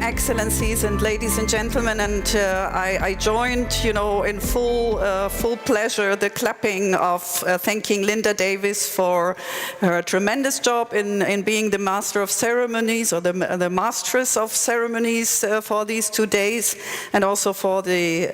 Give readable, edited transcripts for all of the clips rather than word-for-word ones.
Excellencies and ladies and gentlemen, and I joined, in full pleasure the clapping of thanking Linda Davis for her tremendous job in being the master of ceremonies, or the masteress of ceremonies for these 2 days, and also for the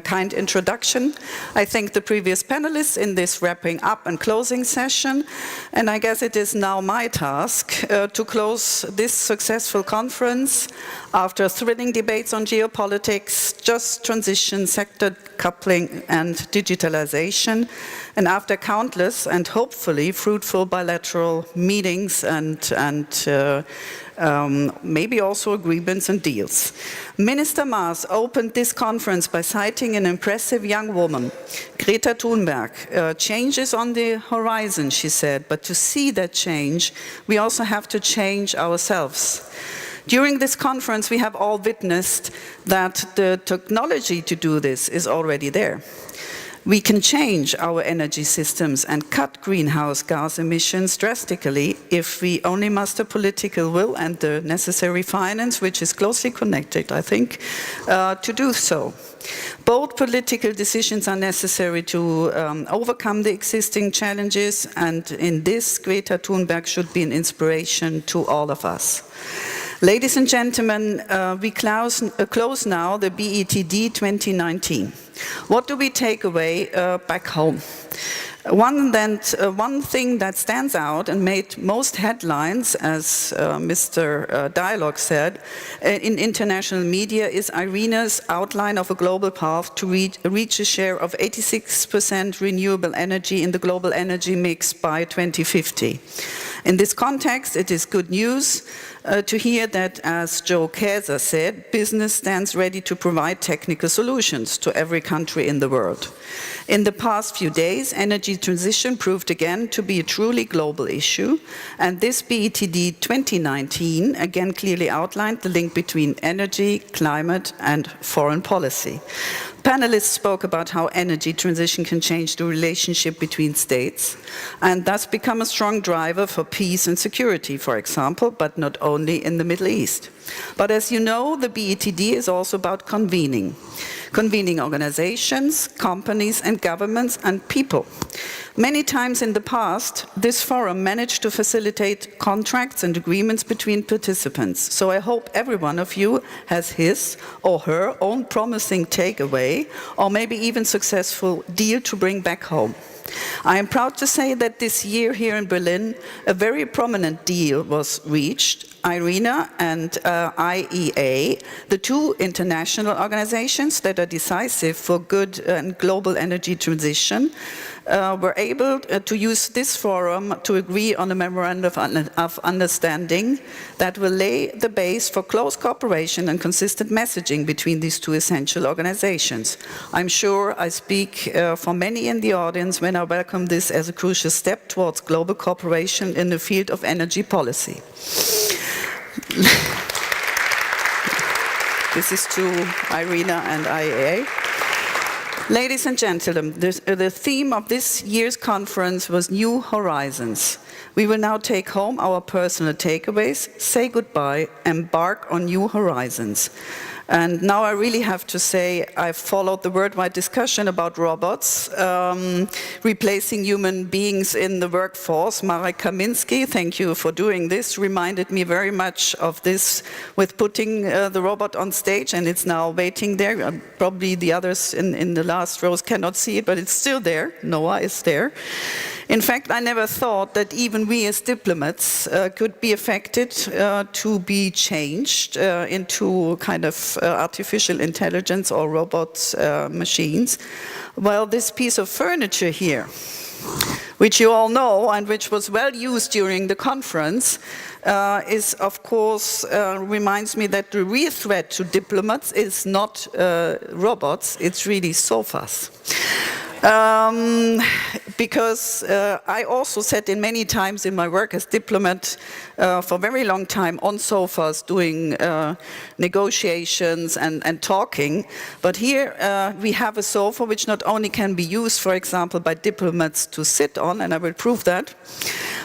kind introduction. I thank the previous panelists in this wrapping up and closing session, and I guess it is now my task to close this successful conference after thrilling debates on geopolitics, just transition, sector coupling and digitalization, and after countless and hopefully fruitful bilateral meetings and maybe also agreements and deals. Minister Maas opened this conference by citing an impressive young woman, Greta Thunberg. Change is on the horizon, she said, but to see that change, we also have to change ourselves. During this conference, we have all witnessed that the technology to do this is already there. We can change our energy systems and cut greenhouse gas emissions drastically if we only muster political will and the necessary finance, which is closely connected, I think, to do so. Bold political decisions are necessary to overcome the existing challenges, and in this, Greta Thunberg should be an inspiration to all of us. Ladies and gentlemen, we close now the BETD 2019. What do we take away back home? One thing that stands out and made most headlines, as Mr. Dialog said, in international media is IRENA's outline of a global path to reach a share of 86% renewable energy in the global energy mix by 2050. In this context, it is good news to hear that, as Joe Kaiser said, business stands ready to provide technical solutions to every country in the world. In the past few days, energy transition proved again to be a truly global issue, and this BETD 2019 again clearly outlined the link between energy, climate, and foreign policy. Panelists spoke about how energy transition can change the relationship between states and thus become a strong driver for peace and security, for example, but not only in the Middle East. But as you know, the BETD is also about convening organizations, companies and governments and people. Many times in the past, this forum managed to facilitate contracts and agreements between participants. So I hope every one of you has his or her own promising takeaway, or maybe even successful deal to bring back home. I am proud to say that this year here in Berlin, a very prominent deal was reached. IRENA and IEA, the two international organizations that are decisive for good and global energy transition, were able to use this forum to agree on a memorandum of understanding that will lay the base for close cooperation and consistent messaging between these two essential organizations. I'm sure I speak for many in the audience when I welcome this as a crucial step towards global cooperation in the field of energy policy. This is to IRENA and IEA. Ladies and gentlemen, the theme of this year's conference was New Horizons. We will now take home our personal takeaways, say goodbye, embark on new horizons. And now I really have to say I've followed the worldwide discussion about robots replacing human beings in the workforce. Marek Kaminski, thank you for doing this, reminded me very much of this with putting the robot on stage, and it's now waiting there. Probably the others in the last rows cannot see it, but it's still there. Noah is there. In fact, I never thought that even we as diplomats could be affected to be changed into kind of artificial intelligence or robot machines. Well, this piece of furniture here, which you all know and which was well used during the conference, is of course, reminds me that the real threat to diplomats is not robots, it's really sofas. Because I also sat in many times in my work as diplomat for a very long time on sofas doing negotiations and talking. But here we have a sofa which not only can be used, for example, by diplomats to sit on, and I will prove that,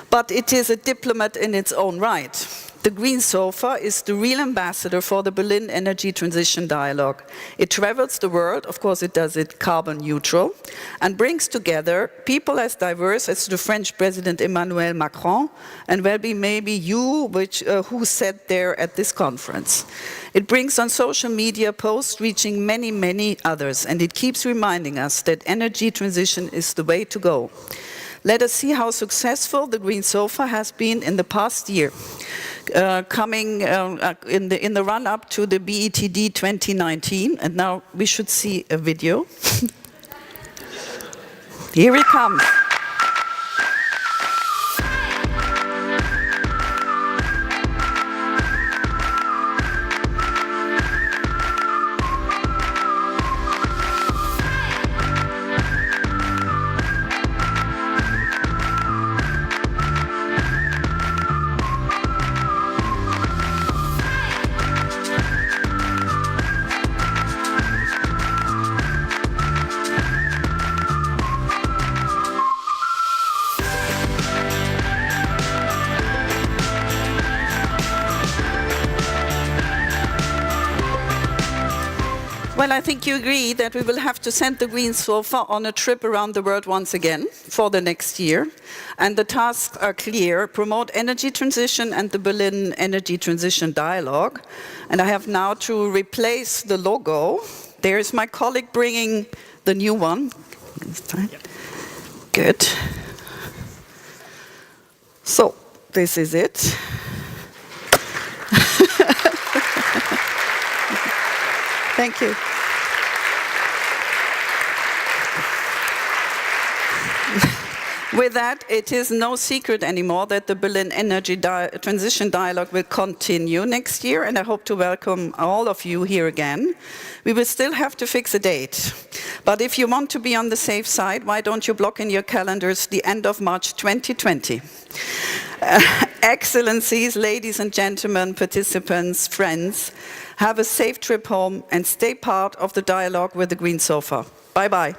but it is a diplomat in its own right. The Green Sofa is the real ambassador for the Berlin Energy Transition Dialogue. It travels the world, of course it does it carbon neutral, and brings together people as diverse as the French President Emmanuel Macron, and maybe you, who sat there at this conference. It brings on social media posts reaching many, many others, and it keeps reminding us that energy transition is the way to go. Let us see how successful the Green Sofa has been in the past year, coming in the run-up to the BETD 2019. And now we should see a video. Here it comes. Well, I think you agree that we will have to send the Green Sofa on a trip around the world once again for the next year. And the tasks are clear: promote energy transition and the Berlin Energy Transition Dialogue. And I have now to replace the logo. There's my colleague bringing the new one. Good. So, this is it. Thank you. With that, it is no secret anymore that the Berlin Energy Transition Dialogue will continue next year, and I hope to welcome all of you here again. We will still have to fix a date. But if you want to be on the safe side, why don't you block in your calendars the end of March 2020? Excellencies, ladies and gentlemen, participants, friends, have a safe trip home and stay part of the dialogue with the Green Sofa. Bye-bye.